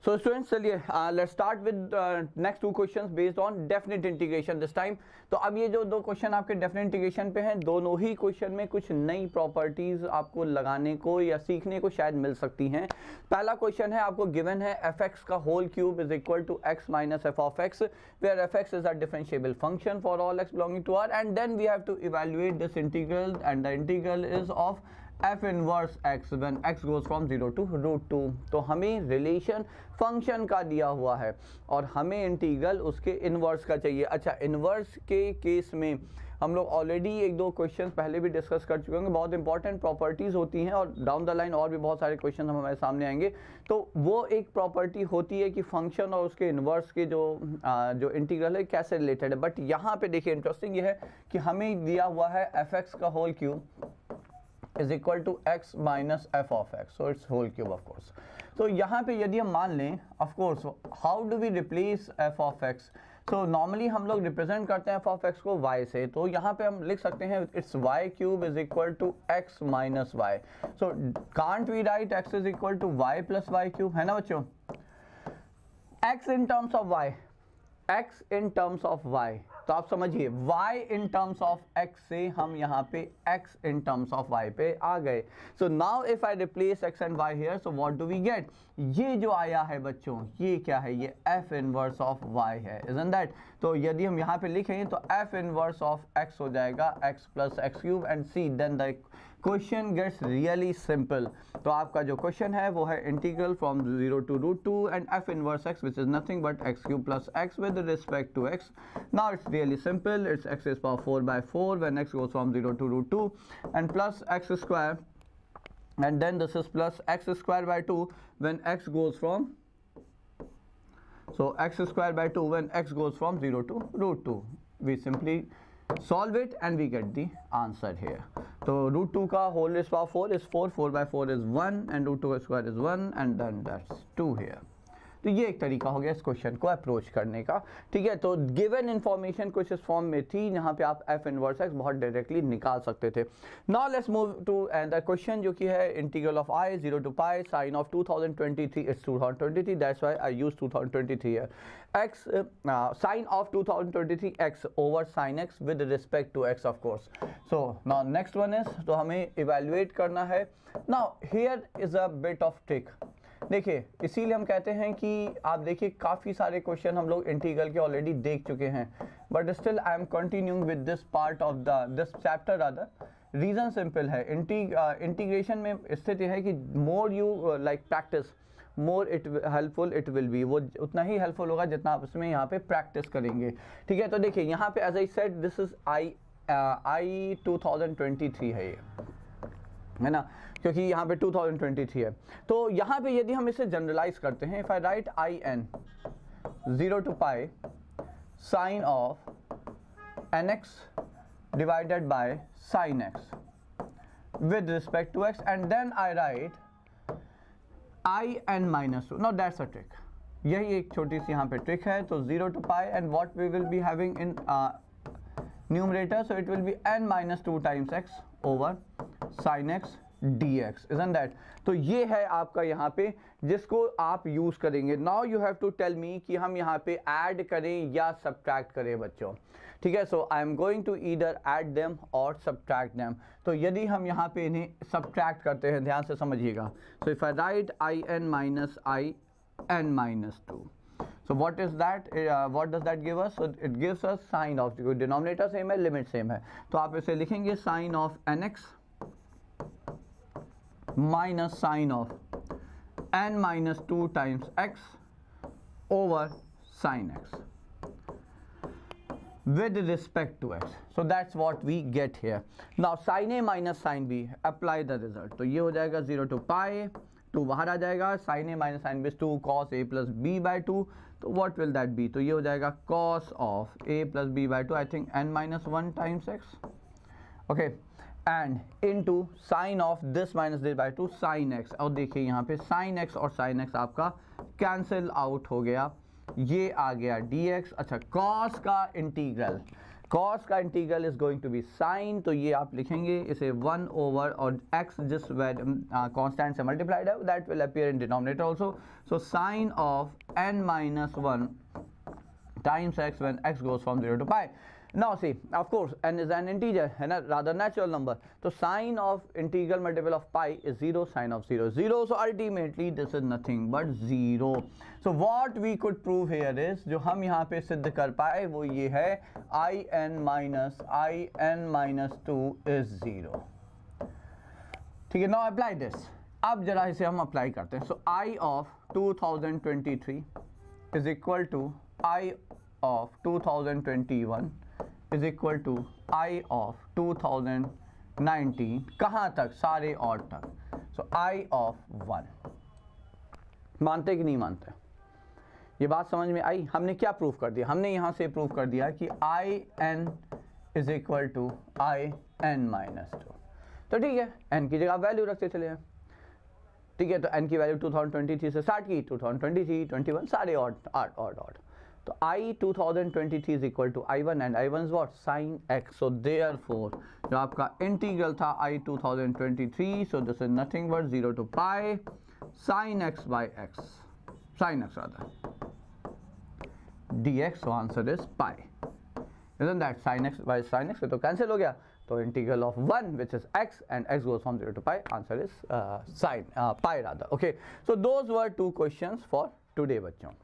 So students चलिए let's start with next two questions based on definite integration this time. तो अब ये जो दो क्वेश्चन आपके डेफिनेट इंटीग्रेशन पे हैं, दोनों ही क्वेश्चन में कुछ नई प्रॉपर्टीज आपको लगाने को या सीखने को शायद मिल सकती हैं। पहला क्वेश्चन है, आपको गिवन है एफ एक्स का whole cube is equal to x minus f of x, where f x is a differentiable function for all x belonging to r, and then we have to evaluate this integral and the integral is of f inverse x when x goes from 0 to √2। तो हमें relation function का दिया हुआ है और हमें integral उसके inverse का चाहिए। अच्छा, इनवर्स के केस में हम लोग ऑलरेडी एक दो क्वेश्चन पहले भी डिस्कस कर चुके होंगे। बहुत इंपॉर्टेंट प्रॉपर्टीज होती हैं और डाउन द लाइन और भी बहुत सारे क्वेश्चन हमारे सामने आएंगे। तो वो एक प्रॉपर्टी होती है कि फंक्शन और उसके इनवर्स के जो इंटीग्रल है कैसे रिलेटेड है। बट यहाँ पे देखिए इंटरेस्टिंग ये है कि हमें दिया हुआ है एफ एक्स का whole cube is equal to x minus f of x, so it's whole cube of course। तो यहाँ पे यदि हम मान लें of course how do we replace f of x, so normally हम लोग रिप्रेजेंट करते हैं f of x को y से, तो यहाँ पे हम लिख सकते हैं it's y cube is equal to x minus y, so can't we write x is equal to y plus y cube, है ना बच्चों। x in terms of y, x in terms of y, तो आप समझिए y in terms of x से हम यहाँ पे x in terms of y पे आ गए। So now if I replace x and y here, so what do we get? ये जो आया है बच्चों, ये क्या है? ये f inverse of y है, isn't that? तो यदि हम यहाँ पे लिखें तो f inverse of x हो जाएगा x plus x cube and c, then the question gets really simple। तो आपका जो क्वेश्चन है वो है integral from 0 to √2 and f inverse x which is nothing but x cube plus x with respect to x। Now it's really simple, it's x is power 4 by 4 when x goes from 0 to √2 and plus x square, and then this is plus x square by 2 when x goes from, so x square by 2 when x goes from 0 to √2। We simply solve it and we get the answer here। तो √2 का whole raised power 4 is 4, 4 by 4 is 1 and √2 square is 1 and then that's 2 here। तो ये एक तरीका हो गया इस question को अप्रोच करने का, ठीक है। तो गिवन इन्फॉर्मेशन कुछ इस फॉर्म में थी, यहाँ पे आप f इनवर्स x बहुत डायरेक्टली निकाल सकते थे। Now let's move to another question जो कि है integral of i 0 to pi sin of 2023, it's 2023, that's why I use 2023 here, x sin of 2023 x over sin x with respect to x of course। so now next one is, तो हमें evaluate करना है। now here is a bit of trick। देखिए इसीलिए हम कहते हैं कि आप देखिए काफ़ी सारे क्वेश्चन हम लोग इंटीग्रल के ऑलरेडी देख चुके हैं, but still I am continuing with this part of this chapter rather. Reason simple है, इंटीग्रेशन में स्थिति है कि more you like practice more it helpful it will be, वो उतना ही हेल्पफुल होगा जितना आप उसमें यहाँ पे प्रैक्टिस करेंगे, ठीक है। तो देखिए यहाँ पे as I said this is I 2023 है ये, है ना, क्योंकि यहाँ पे 2023 है। तो यहाँ पे यदि हम इसे जनरलाइज करते हैं, if I write I n 0 to pi sine of n x divided by sine x with respect to x, and then I write I n minus 2। Now that's a trick, यही एक छोटी सी यहाँ पे trick है। तो 0 to pi and what we will be having in numerator, so it will be n minus 2 times x over sin x dx, isn't that? तो ये है आपका यहाँ पे जिसको आप यूज करेंगे। Now you have to tell me कि हम यहाँ पे ऐड करें या सब्ट्रैक्ट करें बच्चों, ठीक है। So I am going to either add them or subtract them. तो यदि हम यहाँ पे इन्हें सब्ट्रैक्ट करते हैं, ध्यान से समझिएगा। So if I write I n minus I n minus 2, so what is that, what does that give us? So it gives us sin of, denominator same है, लिमिट सेम है, तो आप इसे लिखेंगे sin of nx minus sin of n minus 2 times x over sin x with respect to x। so that's what we get here। now sin a minus sin b, apply the result। तो ये हो जाएगा 0 to pi, 2 बाहर आ जाएगा, sin a minus sin b is 2 cos a plus b by 2, तो what will that be? तो ये हो जाएगा cos of a plus b by 2, I think n minus 1 times x, okay, and into sin of this minus this by 2 sin x। और देखिए यहाँ पे sin x और sin x आपका कैंसिल आउट हो गया, ये आ गया dx। अच्छा, cos का इंटीग्रल, cos का integral is going to be sine, तो ये आप लिखेंगे इसे 1 ओवर और x जिस कांस्टेंट से मल्टीप्लाइड है that will appear in denominator also, so sine of n minus 1 times x when x goes from 0 to pi. Now see, of course n is an integer है ना, rather natural number, तो sin of integral multiple of pi is 0, sin of 0 0, so ultimately this is nothing but 0. So what we could prove here is, जो हम यहाँ पे सिद्ध कर पाए वो ये है in minus 2 is 0. ठीक है, now apply this. अब जरा इसे हम अप्लाई करते हैं. So I of 2023 is equal to I of 2021 is equal to I of 2019. कहाँ तक? सारे और तक. So I of 1. मानते कि नहीं मानते? ये बात समझ में आई? हमने क्या प्रूव कर दिया? हमने यहाँ से प्रूव कर दिया कि in is equal to in minus 2. तो ठीक है, n की जगह वैल्यू रखते चले हैं. ठीक है, तो n की वैल्यू 2023 से स्टार्ट की, 2023, 21 सारे ऑड. तो I 2023 is equal to I1 and I1 is what? Sin x. So therefore जो आपका इंटीग्रल था I 2023, so this is nothing but 0 to pi sin x by x, sin x rather, dx. So answer is pi. Isn't that sin x by sin x? तो cancel हो गया. तो integral of 1 which is x and x goes from 0 to pi, answer is pi rather. Okay, so those were two questions for today बच्चों.